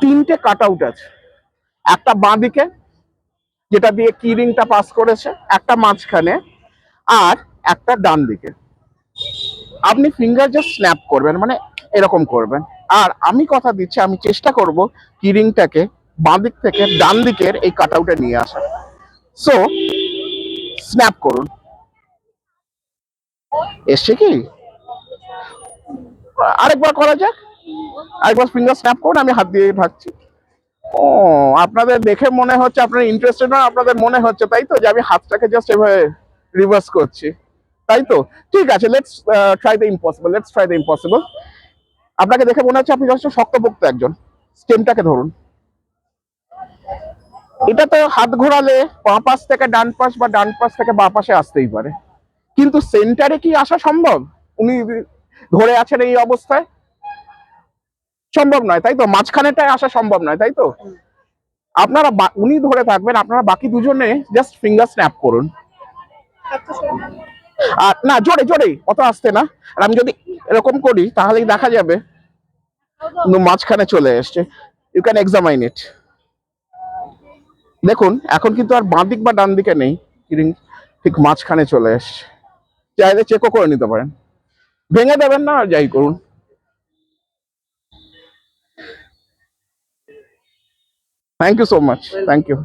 তিনটে cut out আছে, একটা বাঁ দিকে যেটা দিয়ে কি রিংটা পাস করেছে, একটা মাঝখানে, আর একটা ডান দিকে। আপনি ফিঙ্গার জাস্ট স্ন্যাপ করবেন, মানে এরকম করবেন। আর আমি কথা দিচ্ছি, আমি চেষ্টা করব কি রিংটাকে বাঁ দিক থেকে ডান দিকের এই কাট আউটে নিয়ে আসা। সো স্ন্যাপ করুন। এসছে কি? আরেকবার করা যাক, আরেকবার ফিঙ্গার স্ন্যাপ করুন, আমি হাত দিয়ে ঢাকছি। ও, আপনাদের দেখে মনে হচ্ছে আপনারা ইন্টারেস্টেড না, আপনাদের মনে হচ্ছে তাই তো যে আমি হাতটাকে জাস্ট এভাবে রিভার্স করছি, তাই তো? ঠিক আছে, let's try the impossible, let's try the impossible. আপনাকে দেখে মনে হচ্ছে আপনি যথেষ্ট শক্তপোক্ত একজন। স্টেমটাকে ধরুন। এটা তো হাত ঘোরালে বাঁ পাশ থেকে ডান পাশ বা ডান পাশ থেকে বাঁ পাশে আসতেই পারে, কিন্তু সেন্টারে কি আসা সম্ভব? উনি ধরে আছেন এই অবস্থায়, সম্ভব নয় তাই তো? মাঝখানেটায় আসা সম্ভব নয় তাই তো? আপনারা উনি ধরে থাকবেন, আপনারা বাকি দুজনে জাস্ট ফিঙ্গার স্ন্যাপ করুন। আর না, জোরে জোরে, অত আসতে না। আর আমি যদি এরকম করি তাহলেই দেখা যাবে মাঝখানে চলে এসছে। ইউ ক্যান এক্সামাইন ইট। দেখুন এখন কিন্তু আর বাঁ দিক বা ডান দিকে নেই, ঠিক মাঝখানে চলে এসছে। চাইলে চেকও করে নিতে পারেন, ভেঙে দেবেন না আর যাই করুন। Thank you so much, thank you.